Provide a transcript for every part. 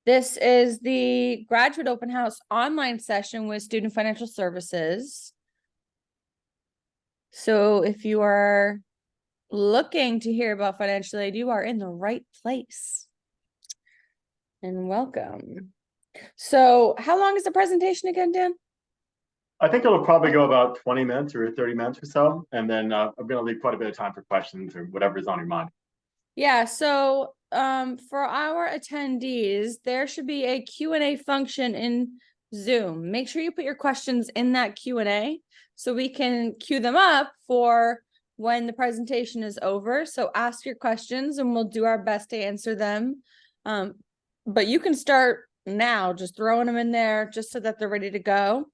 This is the graduate open house online session with Student Financial Services. So if you are looking to hear about financial aid, you are in the right place. And welcome. So how long is the presentation again, Dan? I think it'll probably go about 20 minutes or 30 minutes or so. And then I'm going to leave quite a bit of time for questions or whatever's on your mind. Yeah, so for our attendees, there should be a Q&A function in Zoom. Make sure you put your questions in that Q&A so we can queue them up for when the presentation is over. So ask your questions and we'll do our best to answer them. But you can start now, just throwing them in there just so that they're ready to go.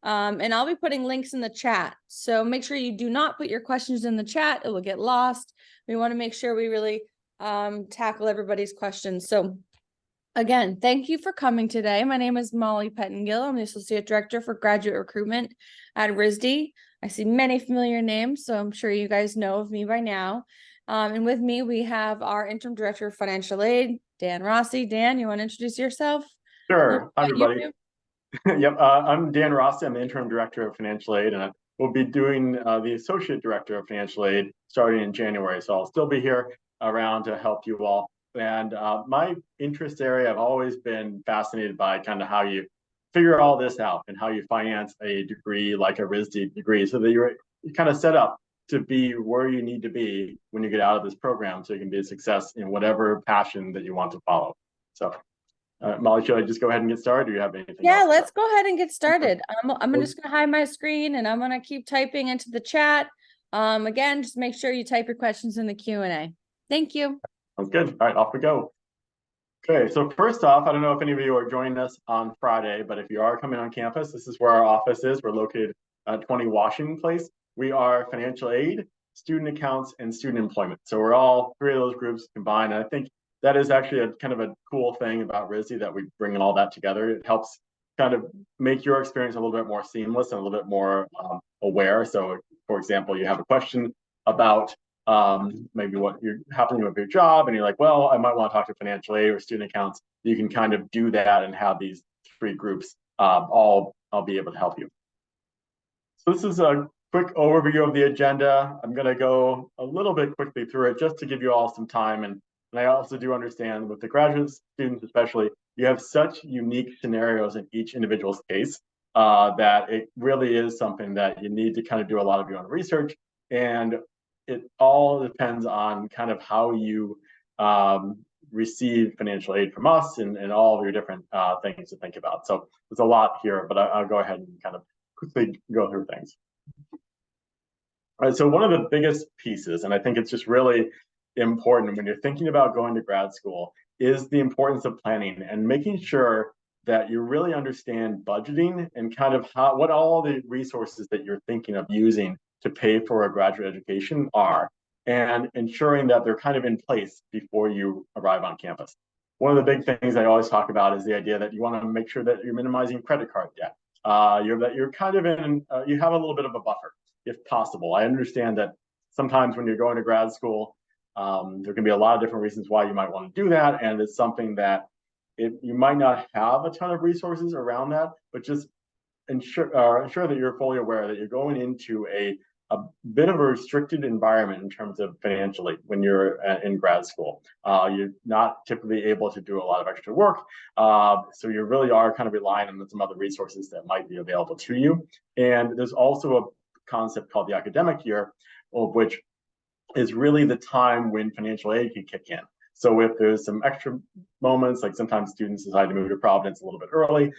And I'll be putting links in the chat. So make sure you do not put your questions in the chat. It will get lost. We want to make sure we really tackle everybody's questions. So again, thank you for coming today. My name is Molly Pettengill. I'm the Associate Director for Graduate Recruitment at RISD. I see many familiar names, so I'm sure you guys know of me by now. And with me, we have our Interim Director of Financial Aid, Dan Rossi. Dan, you want to introduce yourself? Sure. Hi, everybody. Yep. I'm Dan Rossi. I'm the Interim Director of Financial Aid, and we'll be doing the Associate Director of Financial Aid starting in January. So I'll still be here around to help you all. And my interest area, I've always been fascinated by kind of how you figure all this out and how you finance a degree like a RISD degree so that you're kind of set up to be where you need to be when you get out of this program so you can be a success in whatever passion that you want to follow. So Molly, should I just go ahead and get started, or do you have anything else? Yeah, let's go ahead and get started. I'm just going to hide my screen and I'm going to keep typing into the chat. Again, just make sure you type your questions in the Q&A. Thank you. Sounds good. All right, off we go. Okay, so first off, I don't know if any of you are joining us on Friday, but if you are coming on campus, this is where our office is. We're located at 20 Washington Place. We are financial aid, student accounts, and student employment. So we're all three of those groups combined. And I think that is actually a kind of a cool thing about RISD that we bring all that together. It helps kind of make your experience a little bit more seamless and a little bit more aware. So, for example, you have a question about maybe what you're happening with your job, and you're like, well, I might want to talk to financial aid or student accounts. You can kind of do that and have these three groups all be able to help you. So this is a quick overview of the agenda. I'm going to go a little bit quickly through it just to give you all some time. And I also do understand with the graduate students, especially, you have such unique scenarios in each individual's case that it really is something that you need to kind of do a lot of your own research. And it all depends on kind of how you receive financial aid from us and all of your different things to think about. So there's a lot here, but I'll go ahead and kind of quickly go through things. All right, so one of the biggest pieces, and I think it's just really important when you're thinking about going to grad school, is the importance of planning and making sure that you really understand budgeting and kind of what all the resources that you're thinking of using to pay for a graduate education are, and ensuring that they're kind of in place before you arrive on campus. One of the big things I always talk about is the idea that you want to make sure that you're minimizing credit card debt. That you're kind of in, you have a little bit of a buffer, if possible. I understand that sometimes when you're going to grad school, there can be a lot of different reasons why you might want to do that, and it's something that you might not have a ton of resources around that, but just ensure that you're fully aware that you're going into a bit of a restricted environment in terms of financially when you're in grad school. You're not typically able to do a lot of extra work, so you really are kind of relying on some other resources that might be available to you. And there's also a concept called the academic year, which is really the time when financial aid can kick in. So if there's some extra moments, like sometimes students decide to move to Providence a little bit early,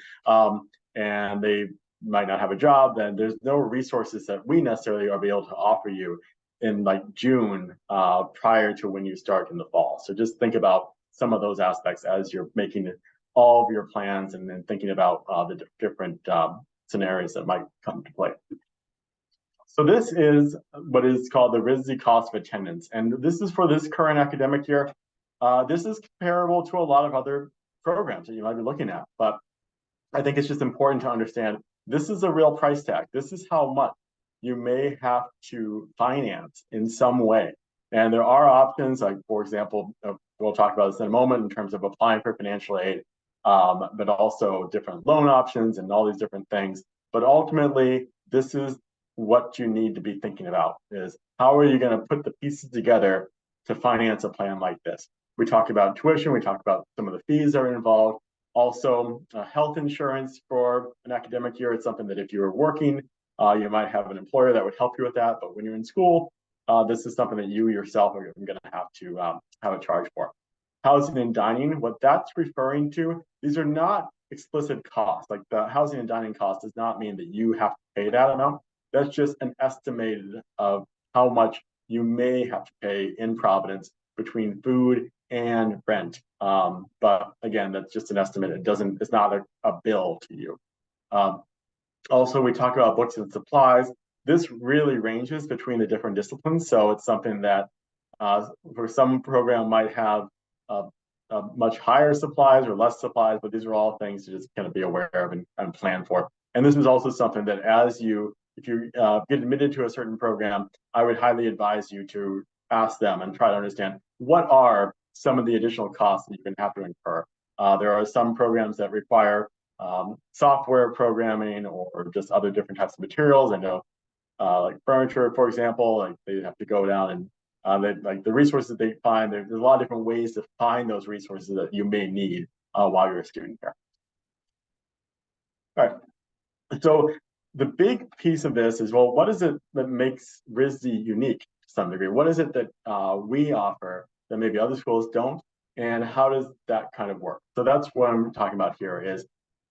and they might not have a job, then there's no resources that we necessarily are able to offer you in like June prior to when you start in the fall. So just think about some of those aspects as you're making all of your plans and then thinking about the different scenarios that might come to play. So this is what is called the RISD cost of attendance. And this is for this current academic year. This is comparable to a lot of other programs that you might be looking at, but I think it's just important to understand this is a real price tag. This is how much you may have to finance in some way. And there are options, like, for example, we'll talk about this in a moment in terms of applying for financial aid. but also different loan options and all these different things. But ultimately, this is what you need to be thinking about is how are you going to put the pieces together to finance a plan like this? We talked about tuition, we talked about some of the fees that are involved. Also, health insurance for an academic year. It's something that if you were working, you might have an employer that would help you with that. But when you're in school, this is something that you yourself are going to have to have a charge for. Housing and dining, what that's referring to, these are not explicit costs. Like the housing and dining cost does not mean that you have to pay that amount. That's just an estimated of how much you may have to pay in Providence between food and rent. But again, that's just an estimate. It's not a bill to you. Also, we talk about books and supplies. This really ranges between the different disciplines. So it's something that for some program might have much higher supplies or less supplies, but these are all things to just kind of be aware of and plan for. And this is also something that if you get admitted to a certain program, I would highly advise you to ask them and try to understand what are some of the additional costs that you can have to incur. There are some programs that require software programming or just other different types of materials. I know like furniture, for example, like they have to go down and like the resources they find, there's a lot of different ways to find those resources that you may need while you're a student here. All right. So the big piece of this is, well, what is it that makes RISD unique to some degree? What is it that we offer that maybe other schools don't? And how does that kind of work? So that's what I'm talking about here is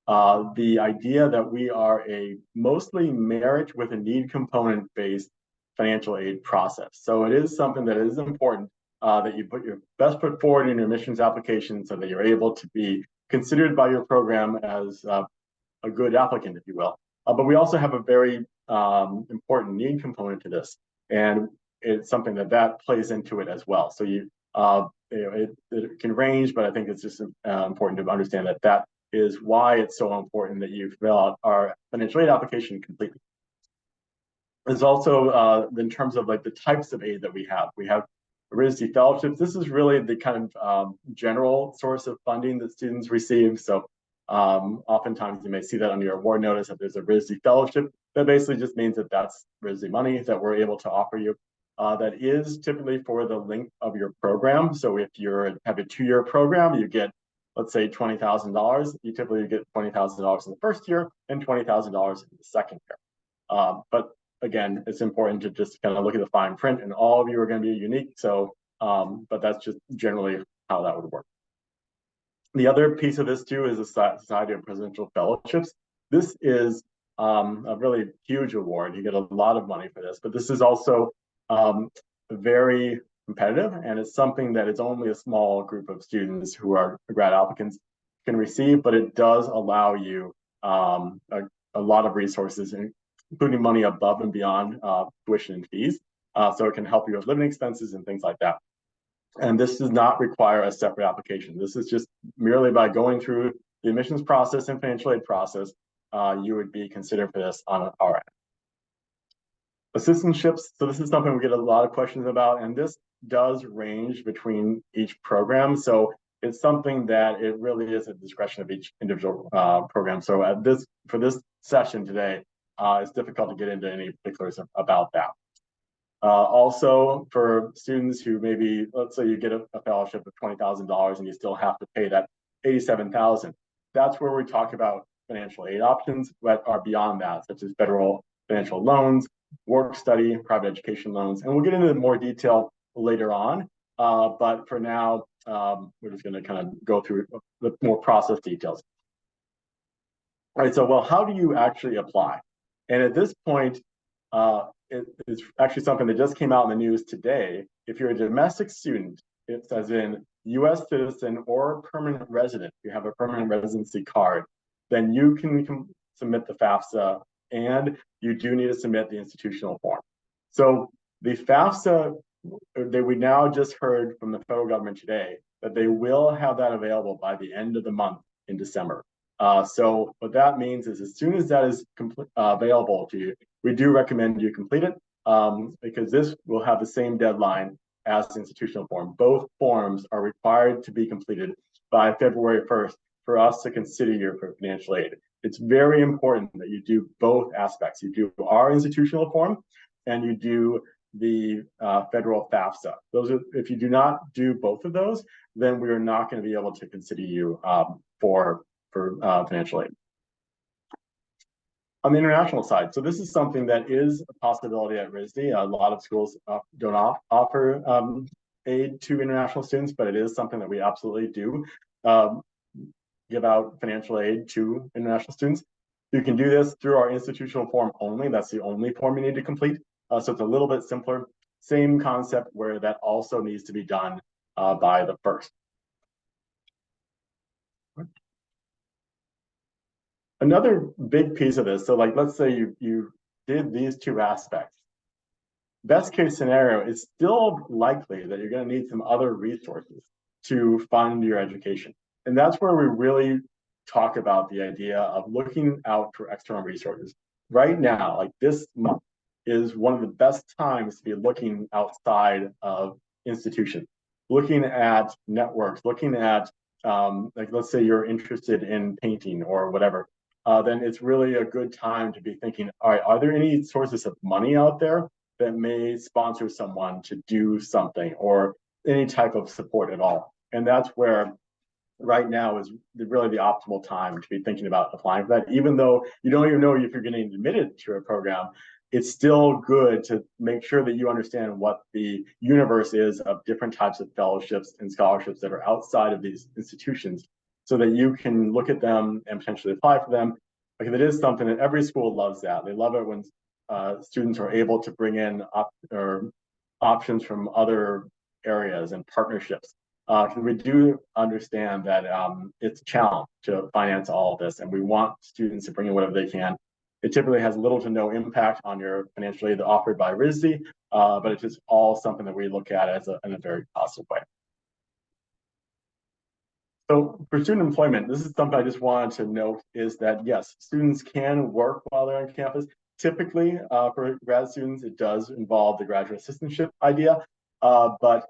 the idea that we are a mostly merit with a need component based financial aid process. So it is something that is important that you put your best foot forward in your admissions application so that you're able to be considered by your program as a good applicant, if you will. But we also have a very important need component to this. And it's something that plays into it as well. So it can range, but I think it's just important to understand that is why it's so important that you fill out our financial aid application completely. There's also, in terms of like the types of aid that we have RISD fellowships. This is really the kind of general source of funding that students receive. So oftentimes you may see that on your award notice that there's a RISD fellowship. That basically just means that that's RISD money that we're able to offer you. That is typically for the length of your program. So if you have a 2-year program, you get, let's say, $20,000. You typically get $20,000 in the first year and $20,000 in the second year. But again, it's important to just kind of look at the fine print, and all of you are going to be unique. So, but that's just generally how that would work. The other piece of this too is the Society of Presidential Fellowships. This is a really huge award. You get a lot of money for this, but this is also very competitive, and it's something that it's only a small group of students who are grad applicants can receive, but it does allow you a lot of resources, including money above and beyond tuition and fees. So it can help you with living expenses and things like that. And this does not require a separate application. This is just merely by going through the admissions process and financial aid process, you would be considered for this on our end. Assistantships. So this is something we get a lot of questions about, and this does range between each program. So it's something that it really is at the discretion of each individual program. So for this session today, it's difficult to get into any particulars about that. Also, for students who maybe, let's say you get a fellowship of $20,000 and you still have to pay that $87,000. That's where we talk about financial aid options that are beyond that, such as federal financial loans, work study, private education loans. And we'll get into more detail later on. But for now, we're just going to kind of go through the more process details. All right, so well, how do you actually apply? And at this point, it is actually something that just came out in the news today. If you're a domestic student, it says in U.S. citizen or permanent resident, you have a permanent residency card, then you can submit the FAFSA, and you do need to submit the institutional form. So the FAFSA, we now just heard from the federal government today that they will have that available by the end of the month in December. So what that means is as soon as that is available to you, we do recommend you complete it because this will have the same deadline as the institutional form. Both forms are required to be completed by February 1st. for us to consider you for financial aid. It's very important that you do both aspects. You do our institutional form and you do the federal FAFSA. Those are, if you do not do both of those, then we are not going to be able to consider you for financial aid. On the international side, so this is something that is a possibility at RISD. A lot of schools don't offer aid to international students, but it is something that we absolutely do give out financial aid to international students. You can do this through our institutional form only. That's the only form you need to complete. So it's a little bit simpler. Same concept where that also needs to be done by the 1st. Another big piece of this, so like let's say you did these two aspects. Best case scenario is still likely that you're going to need some other resources to fund your education. And that's where we really talk about the idea of looking out for external resources. Right now, like this month, is one of the best times to be looking outside of institutions, looking at networks, looking at, like let's say you're interested in painting or whatever, then it's really a good time to be thinking, all right, are there any sources of money out there that may sponsor someone to do something or any type of support at all? And that's where right now is really the optimal time to be thinking about applying for that. Even though you don't even know if you're getting admitted to a program, it's still good to make sure that you understand what the universe is of different types of fellowships and scholarships that are outside of these institutions so that you can look at them and potentially apply for them. Like it is something that every school loves that. They love it when students are able to bring in options from other areas and partnerships. We do understand that it's a challenge to finance all of this, and we want students to bring in whatever they can. It typically has little to no impact on your financial aid offered by RISD, but it's just all something that we look at as in a very positive way. So for student employment, this is something I just wanted to note is that yes, students can work while they're on campus. Typically, for grad students, it does involve the graduate assistantship idea, but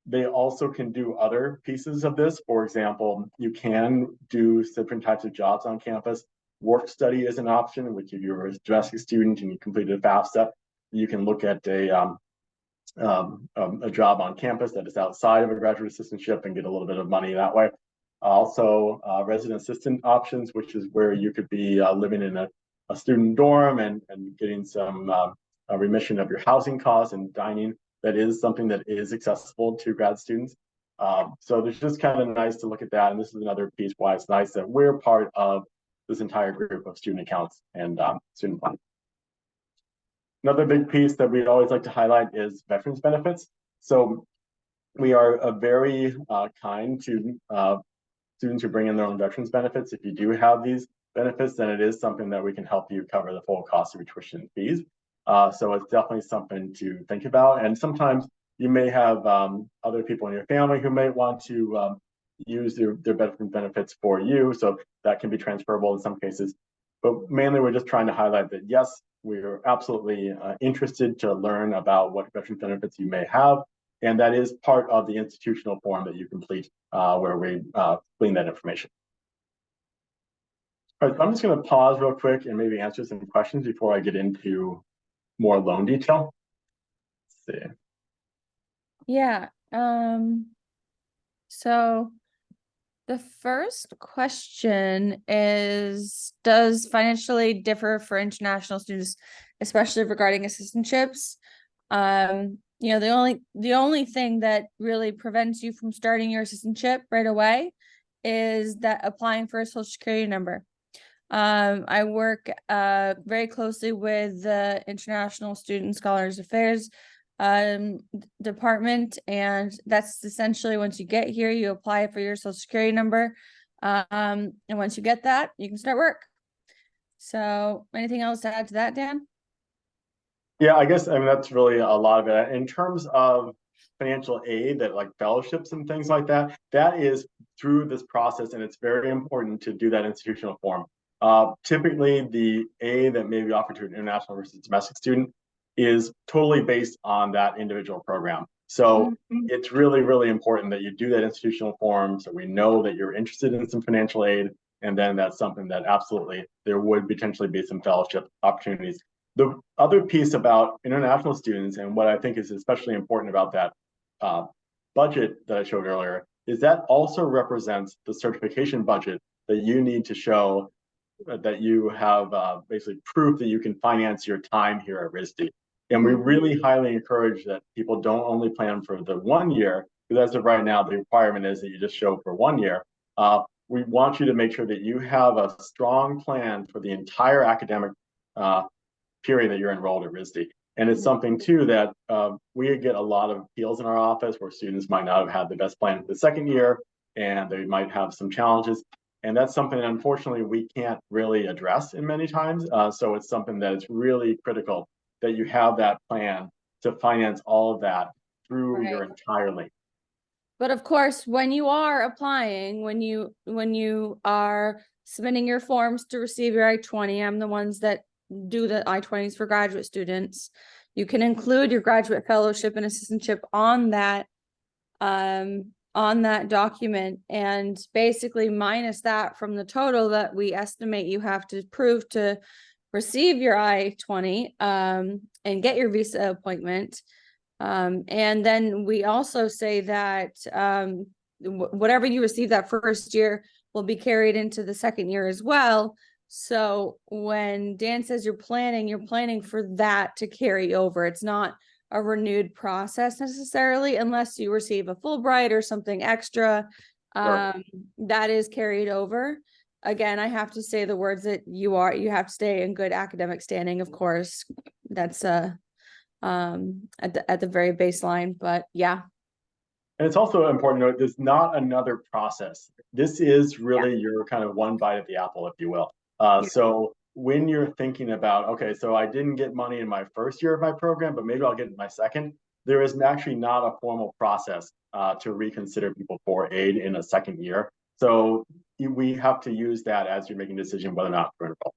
they also can do other pieces of this. For example, you can do different types of jobs on campus. Work study is an option, which if you're a domestic student and you completed a FAFSA, you can look at a job on campus that is outside of a graduate assistantship and get a little bit of money that way. Also, resident assistant options, which is where you could be living in a student dorm and getting some remission of your housing costs and dining. That is something that is accessible to grad students. So there's just kind of nice to look at that. And this is another piece why it's nice that we're part of this entire group of student accounts and student funding. Another big piece that we'd always like to highlight is veterans benefits. So we are very kind to students who bring in their own veterans benefits. If you do have these benefits, then it is something that we can help you cover the full cost of your tuition and fees. So it's definitely something to think about. And sometimes you may have other people in your family who may want to use their veteran benefits for you. So that can be transferable in some cases. But mainly we're just trying to highlight that, yes, we're absolutely interested to learn about what veteran benefits you may have. And that is part of the institutional form that you complete where we glean that information. All right, so I'm just going to pause real quick and maybe answer some questions before I get into more loan detail. Let's see. Yeah. So the first question is, does financial aid differ for international students, especially regarding assistantships? You know, the only thing that really prevents you from starting your assistantship right away is that applying for a social security number. I work very closely with the International Student Scholars Affairs department, and that's essentially once you get here, you apply for your social security number, and once you get that, you can start work. So anything else to add to that, Dan? Yeah, I guess, I mean, that's really a lot of it. In terms of financial aid, that like fellowships and things like that, that is through this process, and it's very important to do that institutional form. Typically, the aid that may be offered to an international versus domestic student is totally based on that individual program. So it's really, really important that you do that institutional form so we know that you're interested in some financial aid. And then that's something that absolutely there would potentially be some fellowship opportunities. The other piece about international students, and what I think is especially important about that budget that I showed earlier, is that also represents the certification budget that you need to show that you have basically proof that you can finance your time here at RISD. And we really highly encourage that people don't only plan for the 1 year, because as of right now, the requirement is that you just show for 1 year. We want you to make sure that you have a strong plan for the entire academic period that you're enrolled at RISD. And it's something too that we get a lot of appeals in our office where students might not have had the best plan for the second year, and they might have some challenges. And that's something that unfortunately we can't really address in many times. So it's something that is really critical that you have that plan to finance all of that through your entire length. But of course, when you are applying, when you are submitting your forms to receive your I-20, I'm the ones that do the I-20s for graduate students. You can include your graduate fellowship and assistantship on that document, and basically minus that from the total that we estimate you have to prove to receive your I-20 and get your visa appointment. And then we also say that whatever you receive that first year will be carried into the second year as well. So when Dan says you're planning for that to carry over. It's not a renewed process necessarily, unless you receive a Fulbright or something extra that is carried over. Again, I have to say the words that you have to stay in good academic standing, of course. That's at the very baseline, but yeah. And it's also important to note there's not another process. This is really your kind of one bite at the apple, if you will. So when you're thinking about, okay, so I didn't get money in my first year of my program, but maybe I'll get it in my second, there is actually not a formal process to reconsider people for aid in a second year. So we have to use that as you're making a decision whether or not to enroll.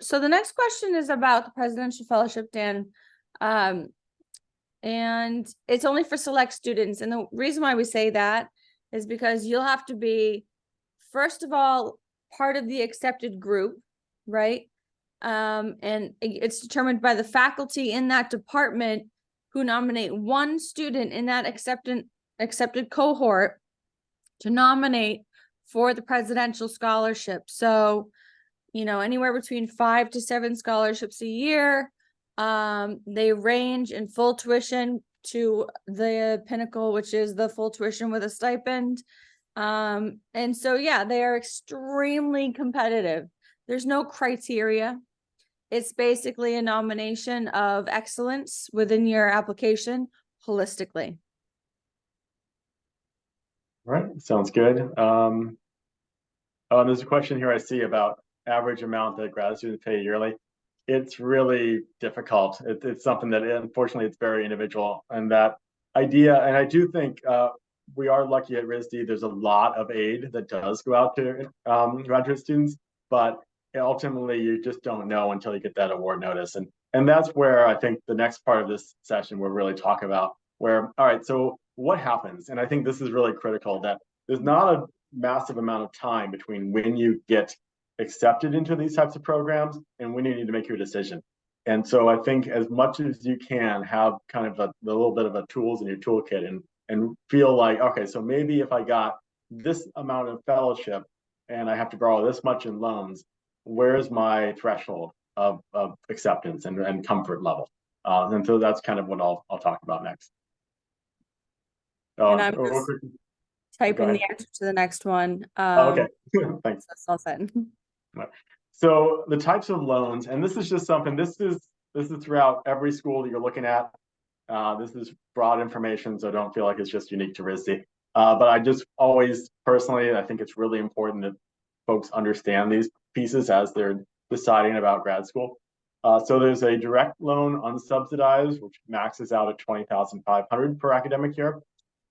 So the next question is about the presidential fellowship, Dan. And it's only for select students. And the reason why we say that is because you'll have to be, first of all, part of the accepted group, right? And it's determined by the faculty in that department who nominate one student in that accepted cohort to nominate for the presidential scholarship. So, anywhere between 5 to 7 scholarships a year. They range in full tuition to the pinnacle, which is the full tuition with a stipend. And so, they are extremely competitive. There's no criteria. It's basically a nomination of excellence within your application holistically. All right, sounds good. There's a question here I see about average amount that grad students pay yearly. It's really difficult. It's something that unfortunately it's very individual, and that idea. And I do think we are lucky at RISD. There's a lot of aid that does go out to graduate students, but ultimately you just don't know until you get that award notice. And that's where I think the next part of this session we'll really talk about where, all right, so what happens? And I think this is really critical, that there's not a massive amount of time between when you get accepted into these types of programs and when you need to make your decision. And so I think as much as you can have kind of a little bit of a tools in your toolkit and feel like, okay, so maybe if I got this amount of fellowship and I have to borrow this much in loans, where's my threshold of acceptance and comfort level? And so that's kind of what I'll talk about next. And I'm just typing the answer to the next one. Okay, thanks. That's all set. So the types of loans, and this is just something, this is throughout every school that you're looking at. This is broad information, so don't feel like it's just unique to RISD. But I just always, personally, I think it's really important that folks understand these pieces as they're deciding about grad school. So there's a direct loan unsubsidized, which maxes out at $20,500 per academic year.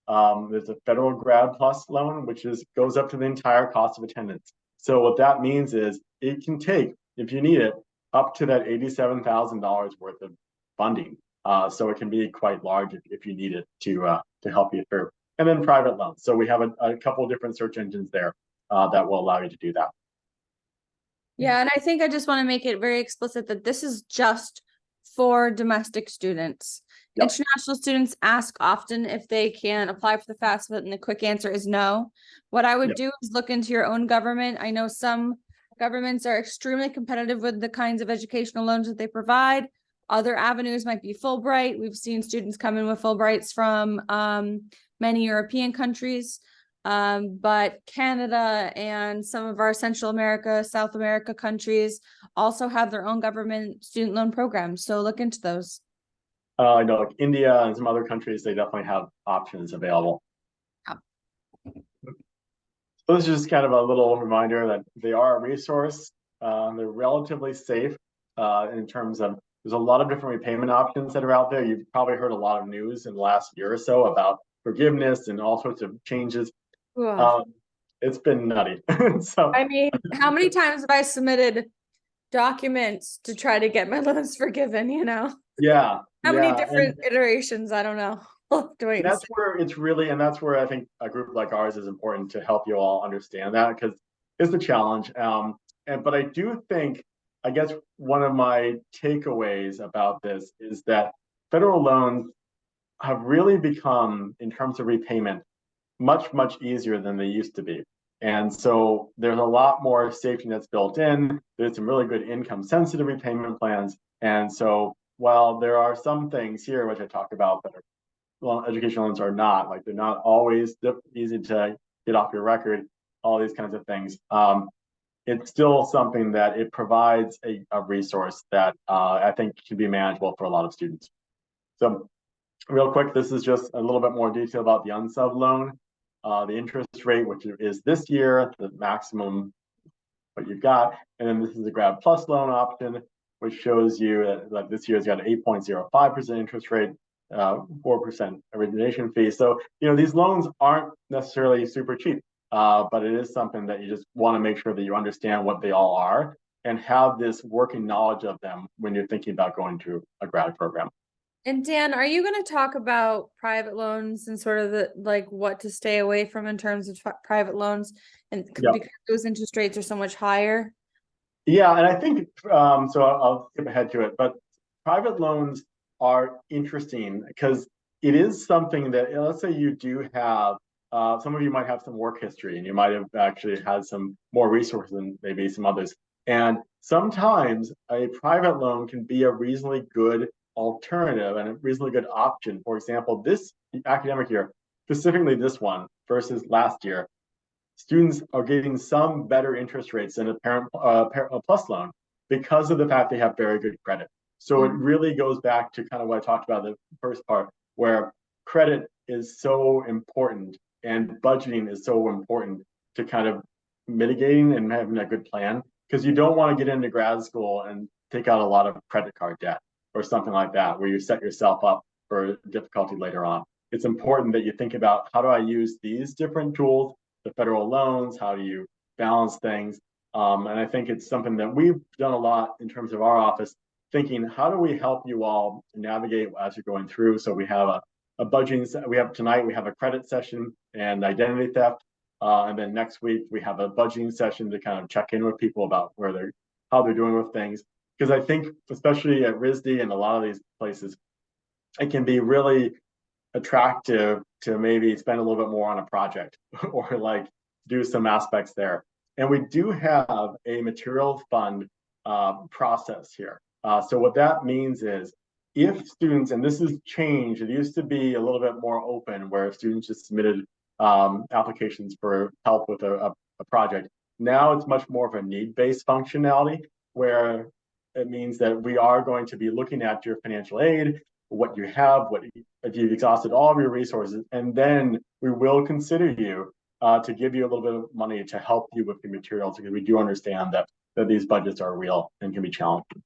There's a federal grad plus loan, which goes up to the entire cost of attendance. So what that means is it can take, if you need it, up to that $87,000 worth of funding. So it can be quite large if you need it to help you through. And then private loans. So we have a couple of different search engines there that will allow you to do that. Yeah, and I think I just want to make it very explicit that this is just for domestic students. Yep. International students ask often if they can apply for the FAFSA, and the quick answer is no. What I would Yep. do is look into your own government. I know some governments are extremely competitive with the kinds of educational loans that they provide. Other avenues might be Fulbright. We've seen students come in with Fulbrights from many European countries. But Canada and some of our Central America, South America countries also have their own government student loan programs. So look into those. I know like India and some other countries, they definitely have options available. Yeah. So this is just kind of a little reminder that they are a resource. They're relatively safe in terms of, there's a lot of different repayment options that are out there. You've probably heard a lot of news in the last year or so about forgiveness and all sorts of changes. It's been nutty. So I mean, how many times have I submitted documents to try to get my loans forgiven, you know? yeah. How many yeah. different iterations? I don't know. That's where it's really, and that's where I think a group like ours is important to help you all understand that, because it's a challenge. But I do think, I guess one of my takeaways about this is that federal loans have really become, in terms of repayment, much, much easier than they used to be. And so there's a lot more safety nets built in. There's some really good income sensitive repayment plans. And so while there are some things here, which I talked about, that are, well, education loans are not, like they're not always easy to get off your record, all these kinds of things. It's still something that it provides a resource that I think can be manageable for a lot of students. So real quick, this is just a little bit more detail about the unsub loan. The interest rate, which is this year, the maximum what you've got. And then this is the Grad Plus loan option, which shows you that like this year's got an 8.05% interest rate, 4% origination fee. So, you know, these loans aren't necessarily super cheap, but it is something that you just want to make sure that you understand what they all are and have this working knowledge of them when you're thinking about going to a grad program. And Dan, are you going to talk about private loans and sort of the like what to stay away from in terms of private loans, and Yep. because those interest rates are so much higher? Yeah, and I think so. I'll skip ahead to it, but private loans are interesting because it is something that, let's say you do have, some of you might have some work history and you might have actually had some more resources than maybe some others. And sometimes a private loan can be a reasonably good alternative and a reasonably good option. For example, this academic year, specifically this one versus last year, students are getting some better interest rates than a plus loan because of the fact they have very good credit. So it really goes back to kind of what I talked about the first part, where credit is so important and budgeting is so important to kind of mitigating and having a good plan, because you don't want to get into grad school and take out a lot of credit card debt or something like that, where you set yourself up for difficulty later on. It's important that you think about, how do I use these different tools, the federal loans, how do you balance things? And I think it's something that we've done a lot in terms of our office, thinking, how do we help you all navigate as you're going through? So we have a budgeting, we have tonight, we have a credit session and identity theft. And then next week we have a budgeting session to kind of check in with people about how they're doing with things. Because I think, especially at RISD and a lot of these places, it can be really attractive to maybe spend a little bit more on a project or like do some aspects there. And we do have a material fund process here. So what that means is, if students, and this has changed, it used to be a little bit more open where students just submitted applications for help with a project. Now it's much more of a need-based functionality, where it means that we are going to be looking at your financial aid, what you have, if you've exhausted all of your resources, and then we will consider you to give you a little bit of money to help you with the materials, because we do understand that these budgets are real and can be challenging.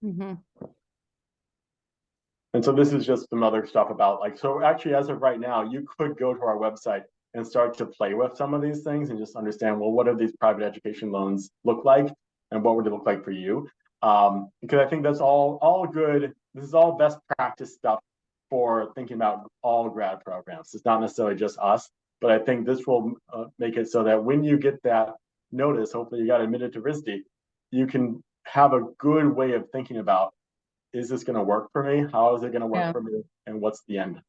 Mm-hmm. And so this is just some other stuff about, like, so actually as of right now, you could go to our website and start to play with some of these things and just understand, well, what do these private education loans look like and what would it look like for you? Because I think that's all good. This is all best practice stuff for thinking about all grad programs. It's not necessarily just us, but I think this will make it so that when you get that notice, hopefully you got admitted to RISD, you can have a good way of thinking about, is this going to work for me? How is it going to work Yeah. for me? And what's the end?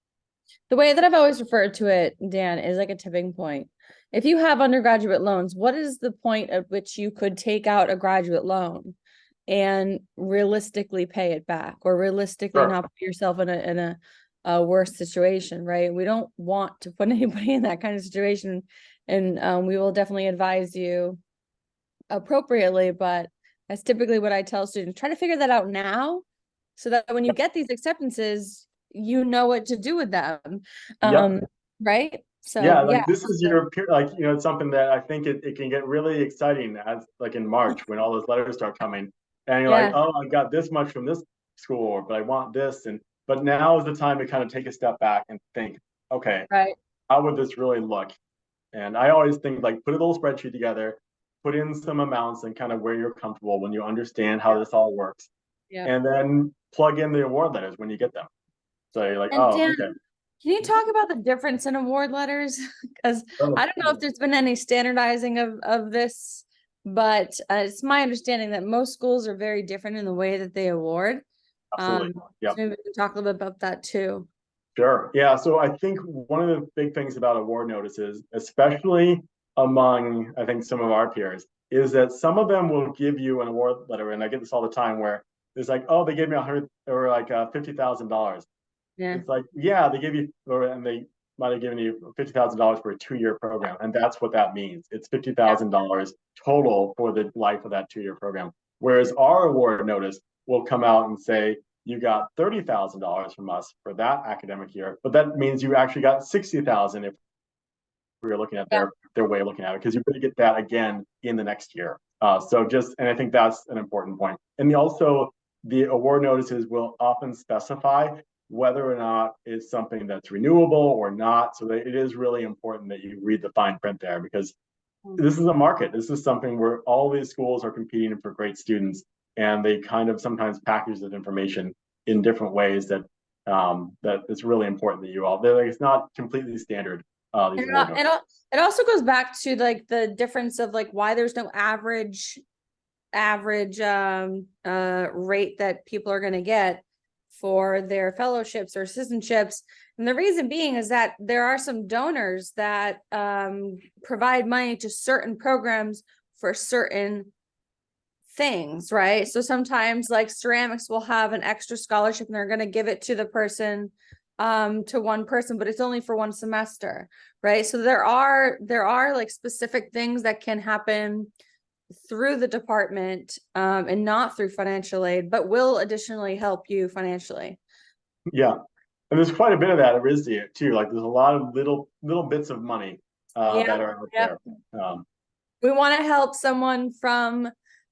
The way that I've always referred to it, Dan, is like a tipping point. If you have undergraduate loans, what is the point at which you could take out a graduate loan and realistically pay it back, or realistically Sure. not put yourself in a worse situation, right? We don't want to put anybody in that kind of situation, and we will definitely advise you appropriately, but that's typically what I tell students. Try to figure that out now, so that when you get these acceptances, you know what to do with them. Yep. Right? So Yeah, yeah. like this is your like, it's something that I think it can get really exciting as like in March when all those letters start coming and you're like, Yeah, oh, I got this much from this school, but I want this. And but now is the time to kind of take a step back and think, okay, right. how would this really look? And I always think like put a little spreadsheet together, put in some amounts and kind of where you're comfortable when you understand how this all works, Yeah. and then plug in the award letters when you get them. So you're like, And oh, Dan, okay. can you talk about the difference in award letters? Because Oh, I don't know if there's been any standardizing of this, but it's my understanding that most schools are very different in the way that they award. absolutely. So Yep. maybe we can talk a little bit about that too. Sure. Yeah. So I think one of the big things about award notices, especially among, I think, some of our peers, is that some of them will give you an award letter. And I get this all the time where it's like, oh, they gave me 100 or like $50,000. Yeah. It's like, yeah, they gave you, and they might have given you $50,000 for a 2-year program. And that's what that means. It's $50,000 total for the life of that 2-year program. Whereas our award notice will come out and say, you got $30,000 from us for that academic year, but that means you actually got 60,000 if we were looking at Yeah. their way of looking at it, because you're going to get that again in the next year. So just, and I think that's an important point. And also, the award notices will often specify whether or not it's something that's renewable or not. So that it is really important that you read the fine print there, because this is a market. This is something where all these schools are competing for great students, and they kind of sometimes package that information in different ways that that it's really important that you all. Like, it's not completely standard. These award notes. It also goes back to like the difference of like why there's no average rate that people are going to get for their fellowships or assistantships. And the reason being is that there are some donors that provide money to certain programs for certain things, right? So sometimes like ceramics will have an extra scholarship and they're going to give it to the person, to one person, but it's only for one semester, right? So there are like specific things that can happen through the department, and not through financial aid, but will additionally help you financially. Yeah, and there's quite a bit of that at RISD too. Like there's a lot of little bits of money Yeah. that are out Yep. there. We want to help someone from,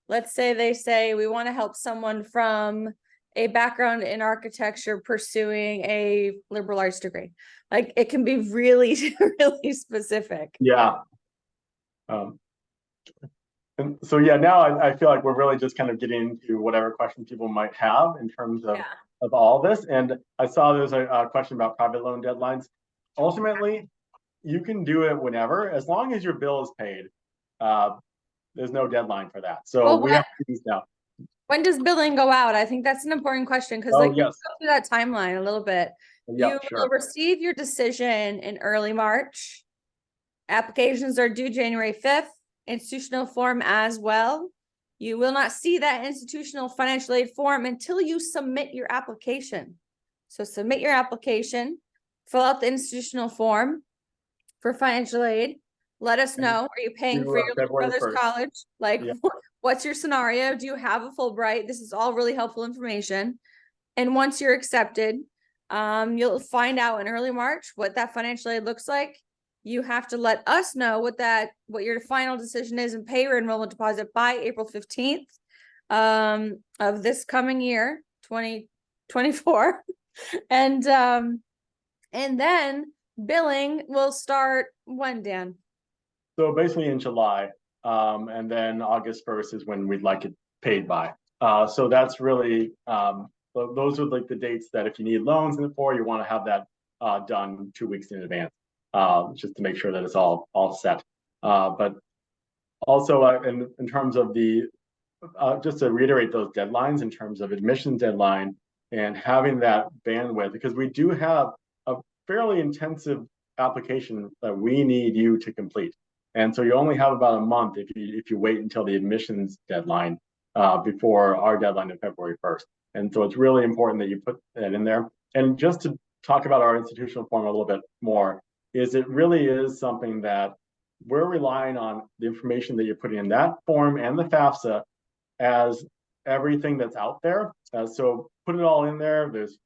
let's say they say we want to help someone from a background in architecture pursuing a liberal arts degree. Like it can be really, really specific. Yeah. Um, and so yeah, now I feel like we're really just kind of getting into whatever questions people might have in terms Yeah. of all this. And I saw there's a question about private loan deadlines. Ultimately, you can do it whenever, as long as your bill is paid. Uh, there's no deadline for that. So Well, we have to do these now. when does billing go out? I think that's an important question because Oh, like yes. go through that timeline a little bit. Yeah, You sure. will receive your decision in early March. Applications are due January 5th, institutional form as well. You will not see that institutional financial aid form until you submit your application. So submit your application, fill out the institutional form for financial aid. Let us know, are you paying for your little February brother's 1st. college? Like, Yeah. what's your scenario? Do you have a Fulbright? This is all really helpful information. And once you're accepted, you'll find out in early March what that financial aid looks like. You have to let us know what your final decision is and pay your enrollment deposit by April 15th of this coming year, 2024. And then billing will start when, Dan? So basically in July, and then August 1st is when we'd like it paid by. So that's really, those are like the dates that if you need loans in for, you want to have that done 2 weeks in advance, just to make sure that it's all set. But also in terms of the, just to reiterate those deadlines in terms of admission deadline and having that bandwidth, because we do have a fairly intensive application that we need you to complete. And so you only have about a month if you wait until the admissions deadline before our deadline of February 1st. And so it's really important that you put that in there. And just to talk about our institutional form a little bit more, is it really is something that we're relying on the information that you're putting in that form and the FAFSA as everything that's out there. So put it all in there. There's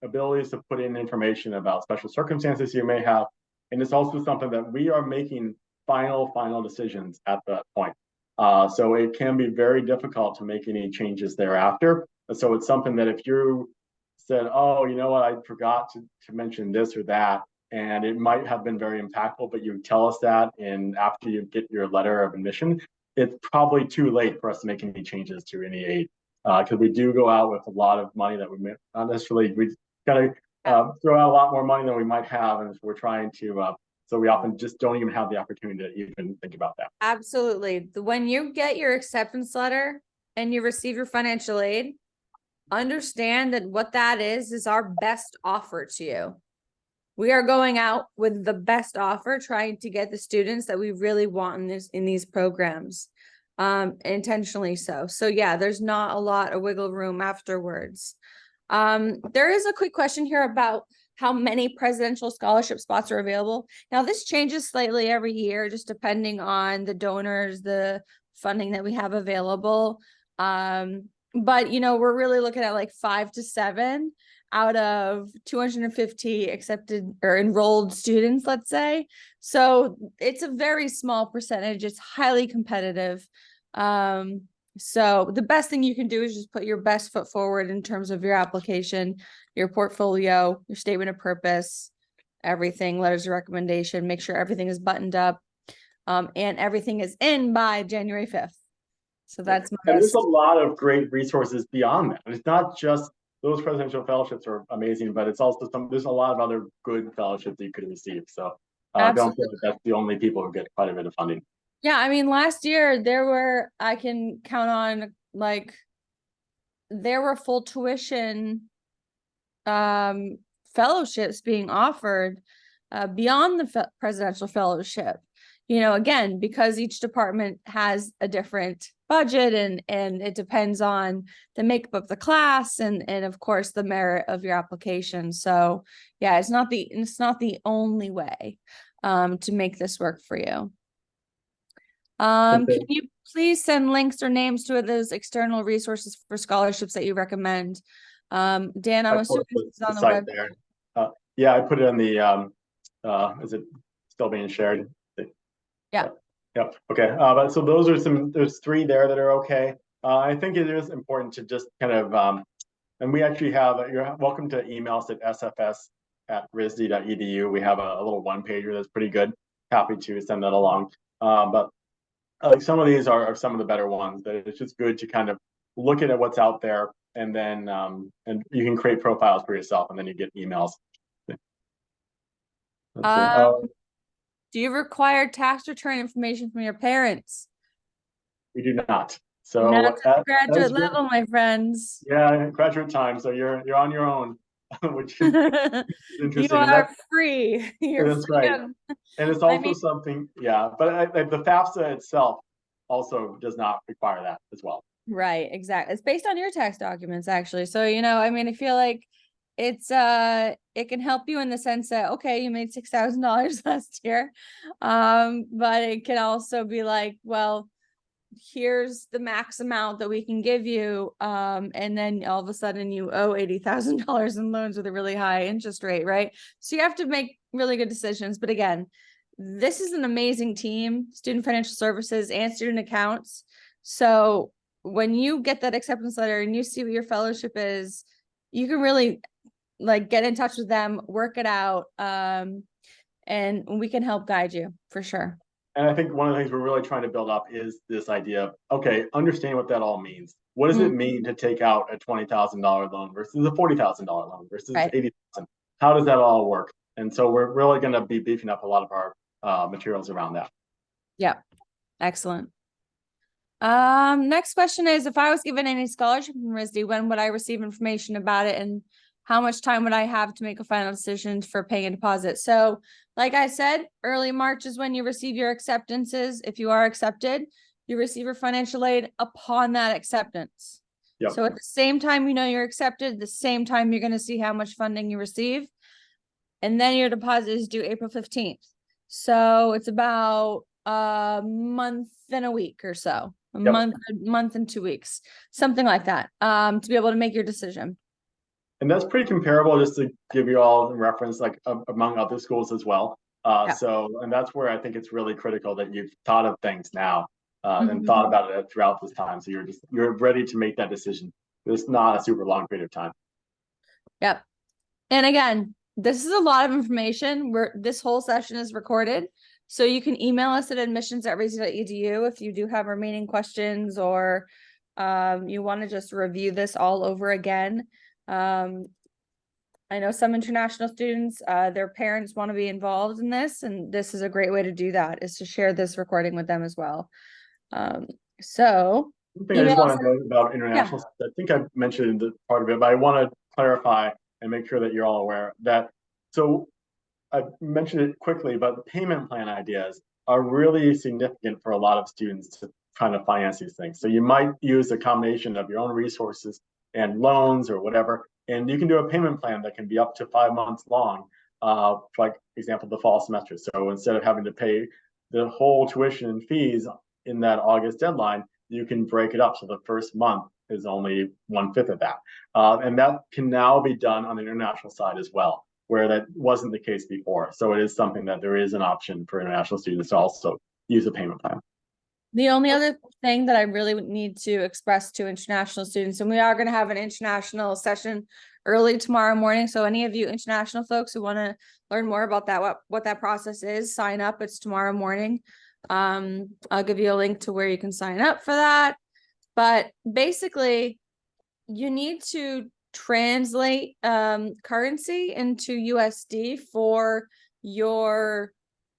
abilities to put in information about special circumstances you may have. And it's also something that we are making final decisions at that point. So it can be very difficult to make any changes thereafter. So it's something that if you said, oh, you know what, I forgot to mention this or that, and it might have been very impactful, but you tell us that, and after you get your letter of admission, it's probably too late for us to make any changes to any aid, because we do go out with a lot of money that we may not necessarily, we got to throw out a lot more money than we might have, and we're trying to, so we often just don't even have the opportunity to even think about that. Absolutely. When you get your acceptance letter and you receive your financial aid, understand that what that is our best offer to you. We are going out with the best offer, trying to get the students that we really want in these programs, intentionally so. So yeah, there's not a lot of wiggle room afterwards. There is a quick question here about how many presidential scholarship spots are available. Now, this changes slightly every year, just depending on the donors, the funding that we have available. But we're really looking at like 5 to 7 out of 250 accepted or enrolled students, let's say. So it's a very small percentage. It's highly competitive. So the best thing you can do is just put your best foot forward in terms of your application, your portfolio, your statement of purpose, everything, letters of recommendation, make sure everything is buttoned up, and everything is in by January 5th. So that's my and best. there's a lot of great resources beyond that. It's not just those presidential fellowships are amazing, but it's also there's a lot of other good fellowships that you could receive. So don't feel like that's the only people who get quite a bit of funding. Yeah, I mean, last year I can count on, like, there were full tuition fellowships being offered beyond the presidential fellowship. Again, because each department has a different budget and it depends on the makeup of the class and of course the merit of your application. So yeah, it's not the only way to make this work for you. Can you please send links or names to those external resources for scholarships that you recommend? Dan, I'm assuming it's on the web there. Yeah, I put it on the is it still being shared? Yeah. Yep. Okay. But so those are there's 3 there that are okay. I think it is important to just kind of, and we actually have, you're welcome to email us at sfs@risd.edu. We have a little 1-pager that's pretty good. Happy to send that along. But some of these are some of the better ones, but it's just good to kind of look at what's out there, and then and you can create profiles for yourself, and then you get emails. Do you require tax return information from your parents? We do not. So not at graduate level, my friends. Yeah, graduate time. So you're on your own, which is interesting. You are free. That's right. And it's also something, yeah. But the FAFSA itself also does not require that as well. Right, exactly. It's based on your tax documents, actually. So I mean, I feel like it can help you in the sense that, okay, you made $6,000 last year, but it can also be like, well, here's the max amount that we can give you, and then all of a sudden you owe $80,000 in loans with a really high interest rate, right? So you have to make really good decisions. But again, this is an amazing team, Student Financial Services and Student Accounts. So when you get that acceptance letter and you see what your fellowship is, you can really get in touch with them, work it out, and we can help guide you for sure. And I think one of the things we're really trying to build up is this idea of, okay, understand what that all means. What does it mean to take out a $20,000 loan versus a $40,000 loan versus Right. $80,000? How does that all work? And so we're really going to be beefing up a lot of our materials around that. Yep. Excellent. Next question is, if I was given any scholarship from RISD, when would I receive information about it, and how much time would I have to make a final decision for paying a deposit? So, like I said, early March is when you receive your acceptances. If you are accepted, you receive your financial aid upon that acceptance. Yep. So at the same time you know you're accepted, the same time you're going to see how much funding you receive. And then your deposit is due April 15th. So it's about a month and a week or so. A month and 2 weeks, something like that, to be able to make your decision. And that's pretty comparable, just to give you all a reference, like among other schools as well. So, and that's where I think it's really critical that you've thought of things now and thought about it throughout this time. So you're ready to make that decision. It's not a super long period of time. Yep. And again, this is a lot of information. This whole session is recorded. So you can email us at admissions@risd.edu if you do have remaining questions, or you want to just review this all over again. I know some international students, their parents want to be involved in this, and this is a great way to do that, is to share this recording with them as well. So one thing I just want to note about international, I think I mentioned the part of it, but I want to clarify and make sure that you're all aware that, so I mentioned it quickly, but payment plan ideas are really significant for a lot of students to kind of finance these things. So you might use a combination of your own resources and loans or whatever, and you can do a payment plan that can be up to 5 months long, like example, the fall semester. So instead of having to pay the whole tuition and fees in that August deadline, you can break it up. So the first month is only 1/5 of that. And that can now be done on the international side as well, where that wasn't the case before. So it is something that there is an option for international students to also use a payment plan. The only other thing that I really would need to express to international students, and we are going to have an international session early tomorrow morning. So any of you international folks who want to learn more about that, what that process is, sign up. It's tomorrow morning. I'll give you a link to where you can sign up for that. But basically, you need to translate currency into USD for your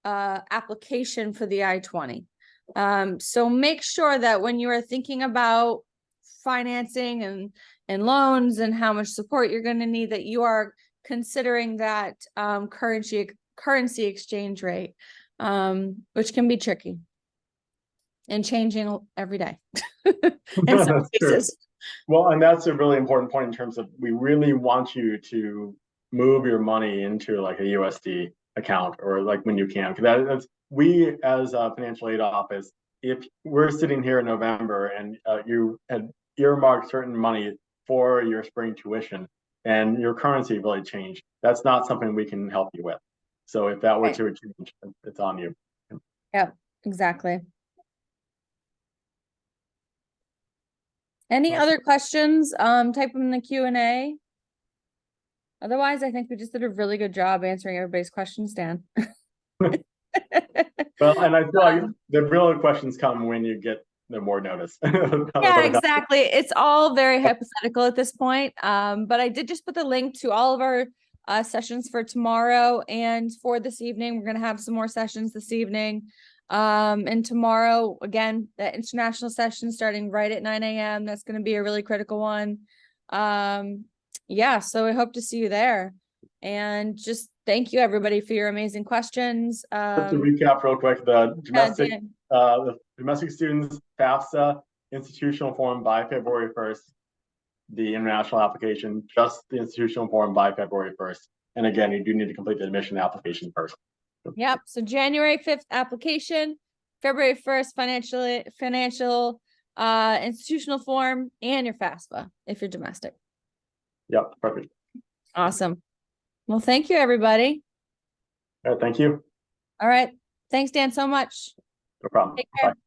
application for the I-20. So make sure that when you are thinking about financing and loans and how much support you're going to need, that you are considering that currency exchange rate, which can be tricky and changing every day in some cases. Well, and that's a really important point in terms of, we really want you to move your money into like a USD account, or like when you can, because that's, we as a financial aid office, if we're sitting here in November and you had earmarked certain money for your spring tuition and your currency really changed, that's not something we can help you with. So if that were to change, it's on you. Yeah, exactly. Any other questions? Type them in the Q&A. Otherwise, I think we just did a really good job answering everybody's questions, Dan. Well, and I feel like the real questions come when you get the more notice. Yeah, exactly. It's all very hypothetical at this point. But I did just put the link to all of our sessions for tomorrow and for this evening. We're going to have some more sessions this evening. And tomorrow, again, the international session starting right at 9 a.m. That's going to be a really critical one. Yeah, so I hope to see you there. And just thank you, everybody, for your amazing questions. Just to recap real quick, the domestic students FAFSA institutional form by February 1st, the international application, just the institutional form by February 1st. And again, you do need to complete the admission application first. Yep. So January 5th application, February 1st financial institutional form, and your FAFSA if you're domestic. Yep, perfect. Awesome. Well, thank you, everybody. All right, thank you. All right. Thanks, Dan, so much. No problem. Take care. Bye.